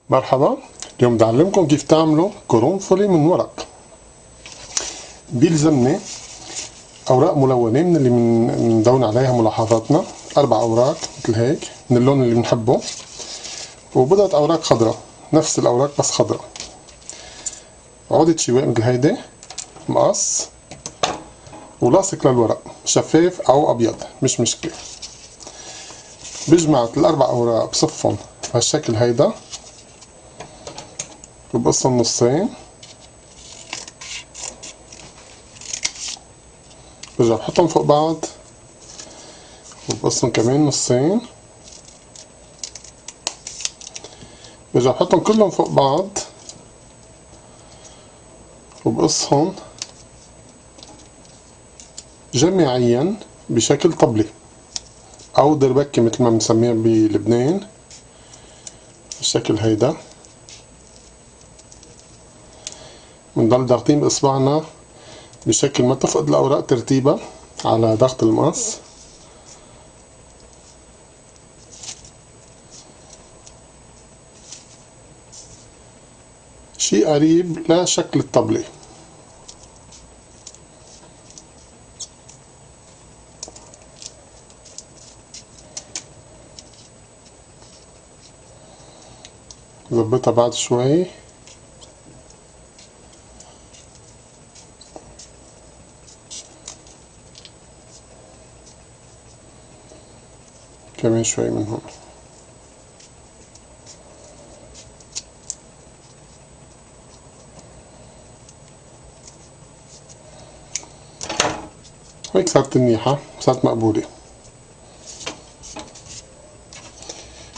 مرحبا. اليوم بدي أعلمكم كيف تعملوا قرنفلي من ورق. بيلزمني أوراق ملونة من اللي بندون عليها ملاحظاتنا، 4 أوراق مثل هيك من اللون اللي بنحبه، وبضعة أوراق خضراء نفس الأوراق بس خضراء، عقدة شواء مثل هيدي، مقص، ولاصق للورق شفاف أو أبيض مش مشكلة. بجمع ال4 أوراق بصفهم بهالشكل هيدا وبقصهم نصين، برجع بحطهم فوق بعض وبقصهم كمان نصين، برجع بحطهم كلهم فوق بعض وبقصهم جماعيا بشكل طبلي او دربكة مثل ما بنسميها بلبنان بالشكل هيدا. بنضل ضاغطين باصبعنا بشكل ما تفقد الاوراق ترتيبها على ضغط المقص. شيء قريب لشكل الطبلة. ظبطها بعد شوي. كمان شوي من هون. هيك صارت منيحة، صارت مقبولة.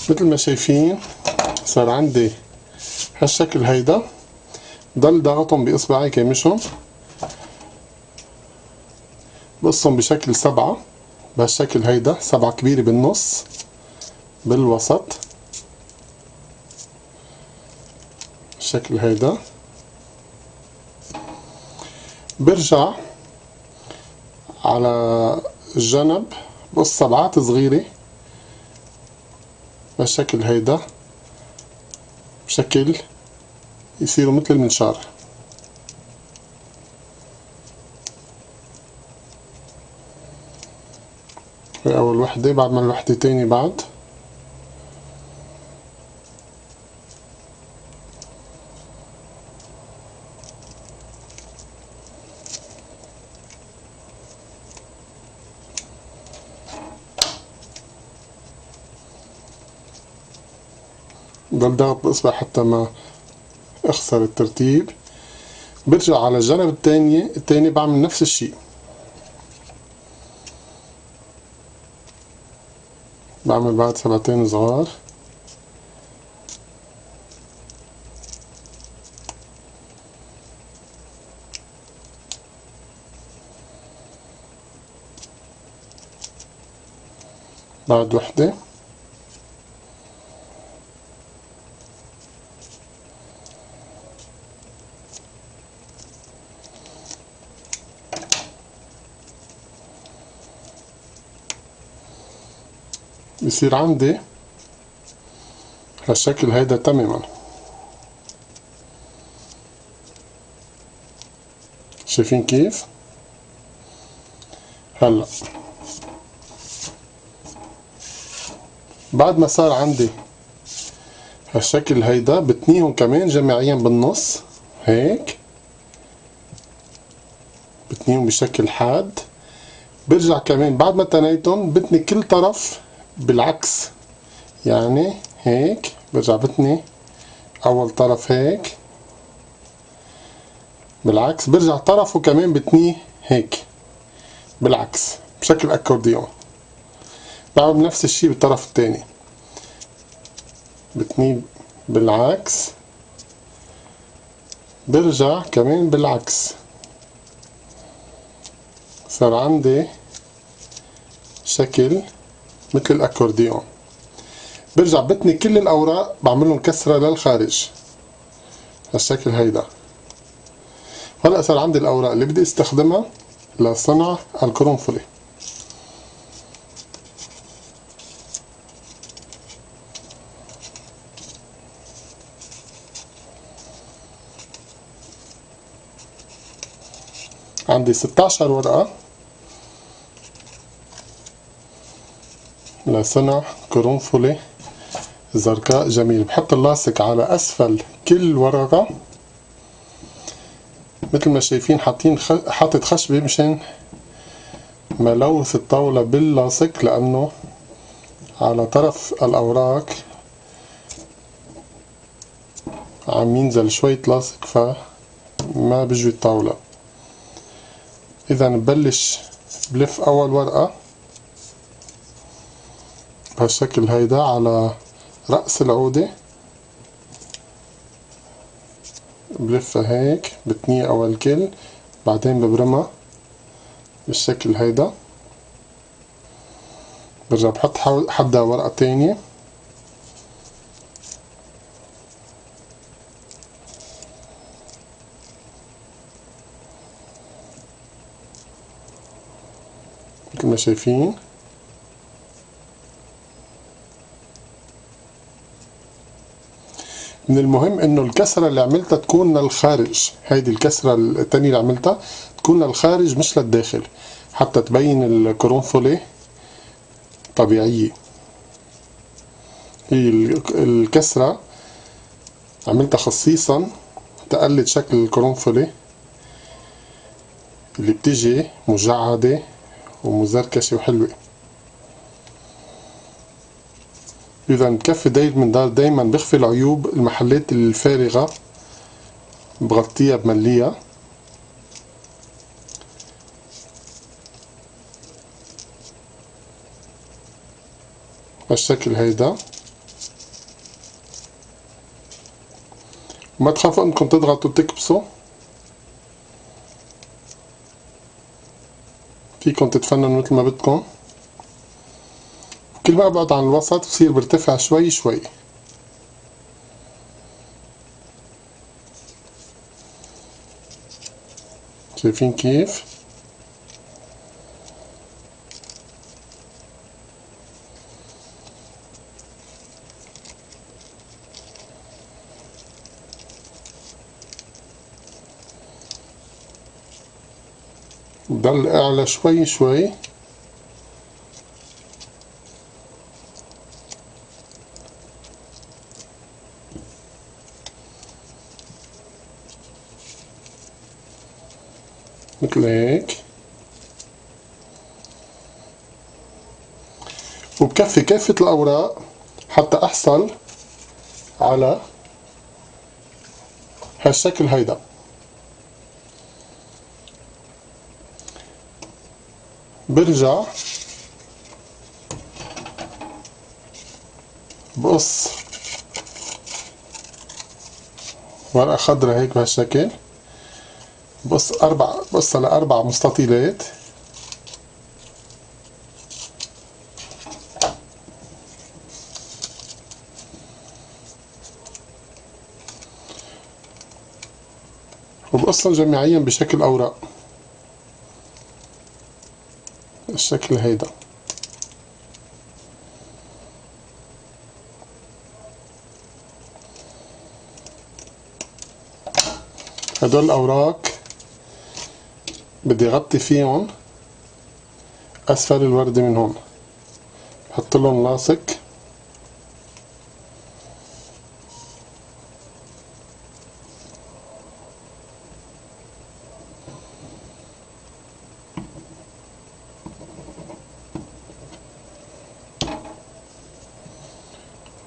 مثل ما شايفين صار عندي هالشكل هيدا. ضل ضغطهم بإصبعي كامشهم، بقصهم بشكل 7 بهالشكل هيدا، 7 كبيرة بالنص بالوسط بالشكل هيدا. برجع على الجنب بقص 7 صغيرة بهالشكل هيدا بشكل يصيروا مثل المنشار. هي أول وحدة، بعد ما الوحدة تاني بعد. ضل ضغط بإصبع حتى ما اخسر الترتيب. برجع على الجنب التاني بعمل نفس الشي، بعمل بعد 7 صغار. بعد وحدة. بصير عندي هالشكل هيدا تماما. شايفين كيف؟ هلا بعد ما صار عندي هالشكل هيدا بتنيهم كمان جماعيا بالنص هيك، بتنيهم بشكل حاد. برجع كمان بعد ما تنيتهم بتني كل طرف بالعكس، يعني هيك برجع بتني اول طرف هيك بالعكس، برجع طرفه كمان بتنيه هيك بالعكس بشكل اكورديون. بعمل نفس الشي بالطرف التاني، بتنيه بالعكس، برجع كمان بالعكس. صار عندي شكل مثل الاكورديون. برجع بتني كل الاوراق بعملهم كسرة للخارج هالشكل هيدا. هلا صار عندي الاوراق اللي بدي استخدمها لصنع القرنفلي. عندي 16 ورقة لصنع قرنفلة زرقاء جميل. بحط اللاصق على أسفل كل ورقة مثل ما شايفين، حاطط خشبة مشان ما لوث الطاولة باللاصق، لأنه على طرف الأوراق عم ينزل شوية لاصق فما بجوي الطاولة. إذا ببلش بلف أول ورقة بهالشكل هيدا على رأس العودة، بلفها هيك بتنيه أول كل، بعدين ببرمها بالشكل هيدا، برجع بحط حدها ورقة تانية، مثل ما شايفين. من المهم انه الكسرة اللي عملتها تكون للخارج، هيدي الكسرة التانية اللي عملتها تكون للخارج مش للداخل، حتى تبين القرنفلة طبيعية. هي الكسرة عملتها خصيصا تقلد شكل القرنفلة اللي بتجي مجعدة ومزركشة وحلوة. إذا بكفي داير من دار دايما بخفي العيوب، المحلات الفارغة بغطيها بمليها، بالشكل هيدا. وما تخافوا انكم تضغطوا تكبسوا، فيكم تتفننوا مثل ما بدكم. كل ما ابعد عن الوسط بصير برتفع شوي شوي. شايفين كيف؟ بضل اعلى شوي شوي مثل هيك. وبكفي كافة الأوراق حتى أحصل على هالشكل هيدا. برجع بقص ورقة خضرا هيك بهالشكل، بقصها لأربع مستطيلات، وبقصهم جماعيا بشكل أوراق الشكل هيدا. هدول الأوراق بدي أغطي فيهم أسفل الوردة من هون، بحط لهم لاصق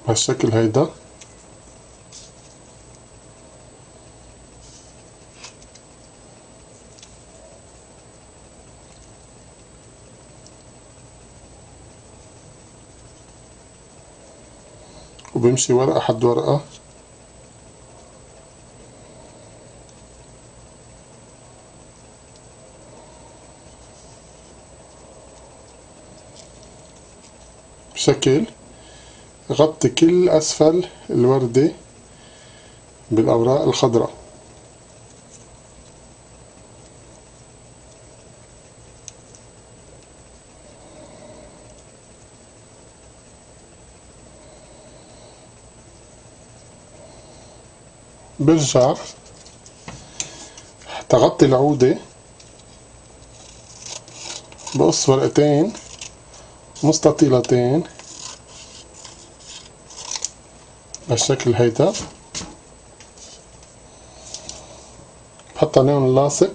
بهالشكل هيدا. وبمشي ورقة حد ورقة بشكل غطي كل أسفل الوردة بالأوراق الخضراء. برجع تغطي العودة بقص ورقتين مستطيلتين بالشكل هيدا، بحط عليهم اللاصق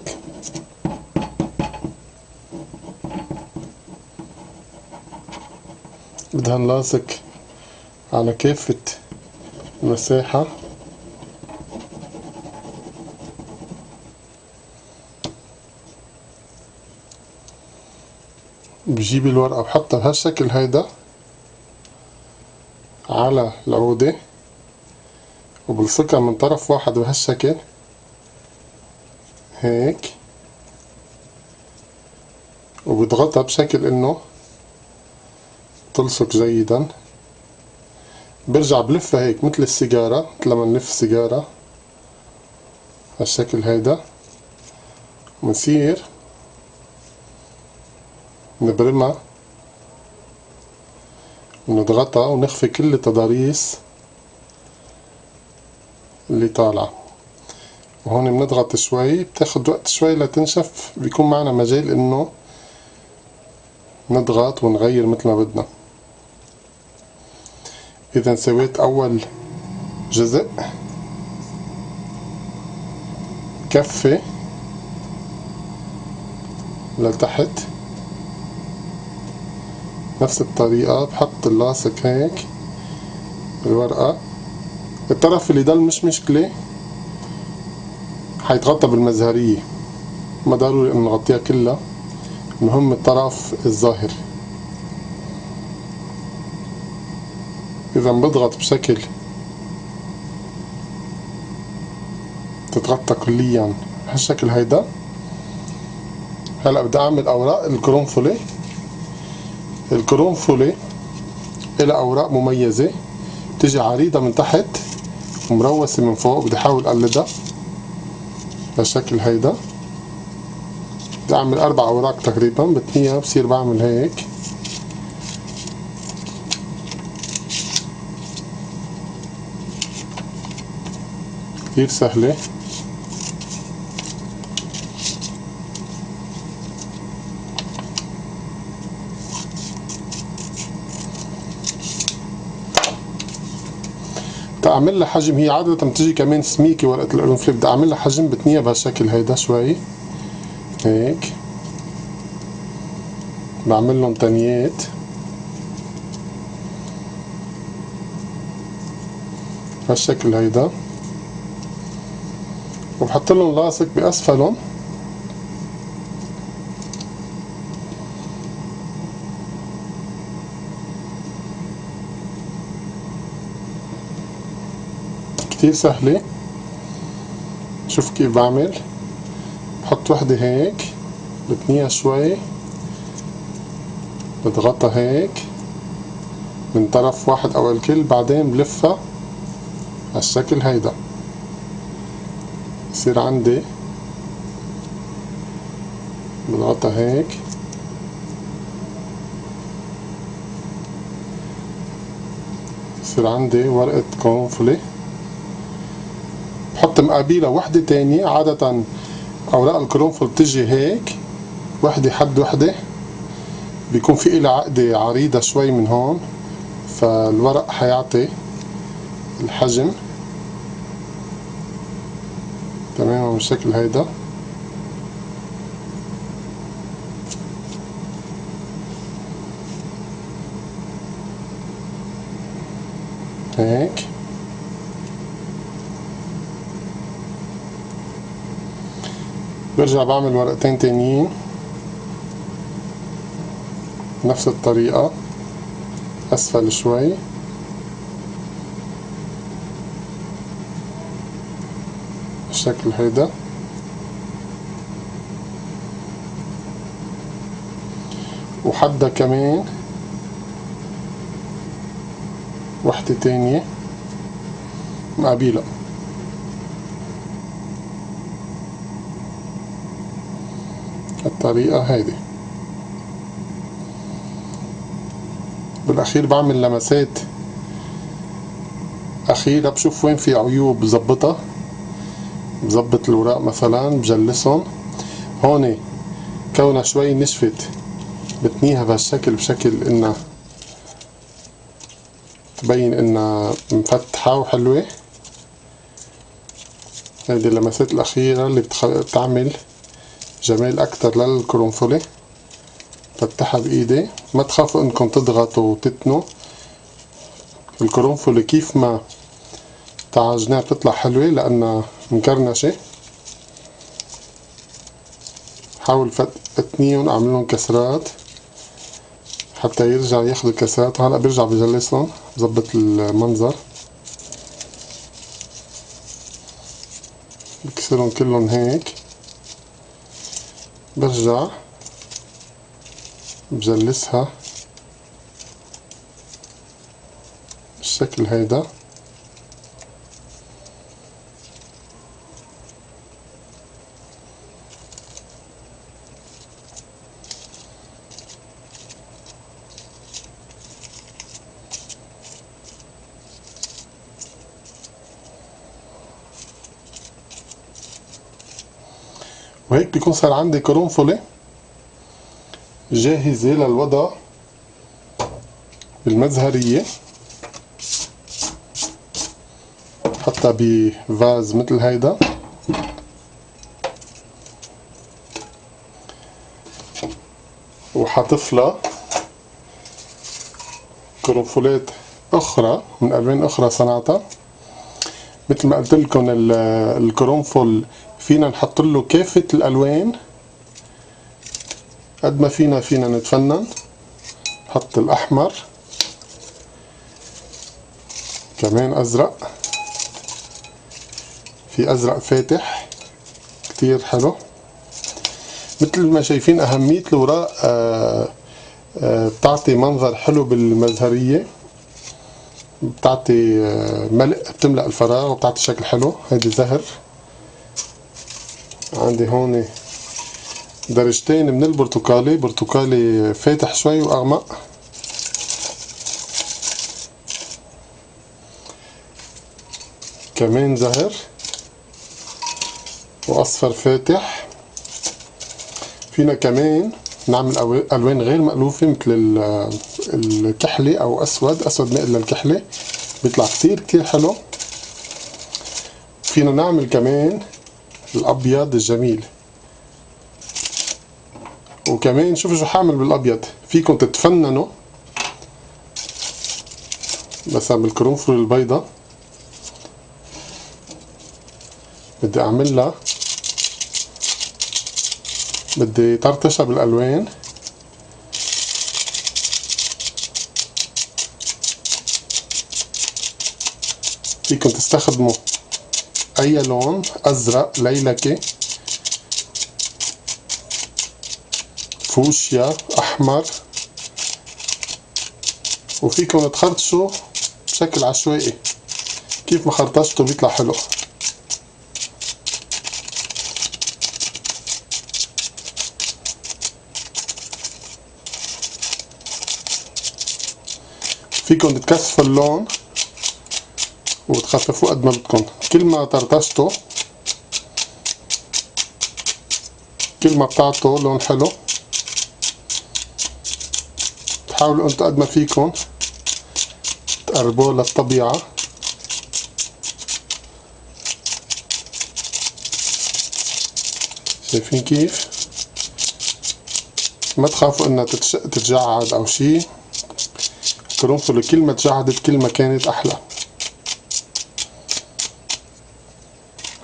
بدهن لاصق على كافة المساحة. بجيب الورقة بحطها بهالشكل هيدا على العودة وبلصقها من طرف واحد بهالشكل هيك، وبضغطها بشكل انه تلصق جيدا. برجع بلفها هيك مثل السيجارة، مثل لما نلف سيجارة هالشكل هيدا، ونصير نبرمها ونضغطها ونخفي كل التضاريس اللي طالعة. وهون بنضغط شوي، بتاخد وقت شوي لتنشف، بيكون معنا مجال انه نضغط ونغير مثل ما بدنا. اذا سويت اول جزء كفي لتحت نفس الطريقة، بحط اللاصق هيك الورقة. الطرف اللي ضل مش مشكلة، حيتغطى بالمزهرية، ما ضروري انه نغطيها كلها، المهم الطرف الظاهر. اذا بضغط بشكل تتغطى كليا بهالشكل هيدا. هلا بدي اعمل اوراق القرنفلة. القرنفلة إلها اوراق مميزة، بتجي عريضة من تحت ومروسة من فوق. بدي احاول اقلدها بهالشكل هيدا. بدي اعمل 4 اوراق تقريبا، بتنيها بصير بعمل هيك. كتير سهلة. تعمل لها حجم، هي عادة بتجي كمان سميكة ورقة القرنفل، بدي اعمل لها حجم، بتنيها بهالشكل هيدا شوي هيك. بعمل لهم تنيات بهالشكل هيدا، وبحط لهم لاصق باسفلهم كتير سهلة. شوف كيف بعمل، بحط وحدة هيك بتنيها شوي، بضغطها هيك من طرف واحد او الكل، بعدين بلفها هالشكل هيدا. يصير عندي بضغطها هيك يصير عندي ورقة قرنفلة. بحط مقابلها وحدة تانية. عادة اوراق القرنفل بتجي هيك وحدة حد وحدة، بيكون في إلها عقدة عريضة شوي من هون، فالورق حيعطي الحجم تماما بالشكل هيدا. هيك برجع بعمل ورقتين تانيين نفس الطريقة أسفل شوي، بالشكل هيدا. وحدة كمان وحدة تانية مقابلها. الطريقة هيدي. بالاخير بعمل لمسات اخيرة، بشوف وين في عيوب بظبطها، بظبط الوراق مثلا بجلسهم. هون كونها شوي نشفت بتنيها بهالشكل بشكل انها تبين انها مفتحة وحلوة. هيدي اللمسات الأخيرة اللي بتعمل جمال أكتر للقرنفلة. فتحها بإيدي، ما تخافوا إنكم تضغطوا وتتنوا. القرنفلة كيف ما تعجنها بتطلع حلوة لأنها مكرنشة. حاول اتنيهم، اعملهم كسرات حتى يرجع ياخدوا الكسرات، وهلأ برجع بجلسهم بظبط المنظر. بكسرهم كلهم هيك، برجع بجلسها بالشكل هيدا. وهيك بيكون صار عندي قرنفلة جاهزة للوضع بالمزهرية، حتى بفاز مثل هيدا. وحاطفلها قرنفلات أخرى من ألوان أخرى صنعتها. مثل ما قلت لكم القرنفل فينا نحط له كافة الألوان قد ما فينا نتفنن. نحط الأحمر، كمان أزرق، في أزرق فاتح كتير حلو. مثل ما شايفين أهمية الوراق بتعطي منظر حلو بالمزهرية، بتعطي ملء، بتملأ الفراغ وبتعطي شكل حلو. هيدي زهر. عندي هون درجتين من البرتقالي، برتقالي فاتح شوي وأغمق. كمان زهر وأصفر فاتح. فينا كمان نعمل ألوان غير مألوفة مثل الكحلي أو أسود مائل للكحلي، بيطلع كتير حلو. فينا نعمل كمان الأبيض الجميل. وكمان شوفوا شو حاعمل بالأبيض، فيكم تتفننوا مثلا بالقرنفل البيضة. بدي أعملها، بدي طرطشها بالألوان. فيكم تستخدموا أي لون، أزرق، ليلكي، فوشيا، أحمر. وفيكم تخرطشوا بشكل عشوائي، كيف ما خرطشتوا بيطلع حلو. فيكم تكثفوا اللون وتخففوه قد ما بدكم. كل ما طرطشتوا كل ما بتعطوا لون حلو. تحاولوا انتو قد ما فيكم تقربوه للطبيعة. شايفين كيف؟ ما تخافوا انها تتجعد او شي. القرنفل كل ما تجعدت كل ما كانت احلى.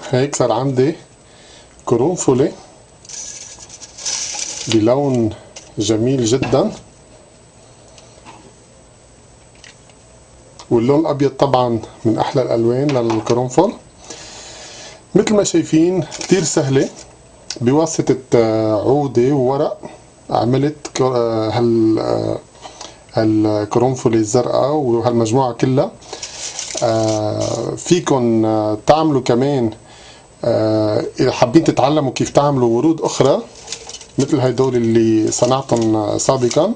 هيك صار عندي قرنفلة بلون جميل جدا. واللون الابيض طبعا من احلى الالوان للقرنفل. مثل ما شايفين كتير سهلة، بواسطة عودة وورق عملت هالقرنفلة الزرقاء وهالمجموعة كلها. فيكن تعملوا كمان إذا حابين تتعلموا كيف تعملوا ورود أخرى مثل هيدول اللي صنعتهم سابقا،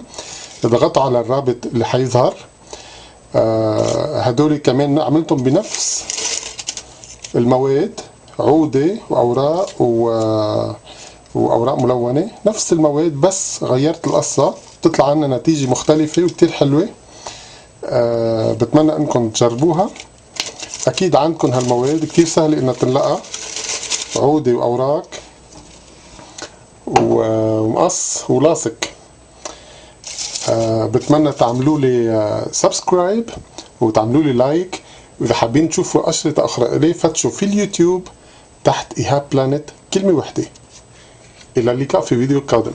اضغطوا على الرابط اللي حيظهر. هدول كمان عملتهم بنفس المواد، عودة وأوراق وأوراق ملونة، نفس المواد بس غيرت القصة. بتطلع عنا نتيجة مختلفة وكتير حلوة. بتمنى انكم تجربوها. اكيد عندكم هالمواد كتير سهلة انها تنلقى، عودة واوراق ومقص ولاصق. بتمنى تعملوا لي سبسكرايب وتعملوا لي لايك، واذا حابين تشوفوا اشرطة اخرى الي فتشوا في اليوتيوب تحت ايهاب بلانت كلمة وحدة. الى اللقاء في فيديو قادم.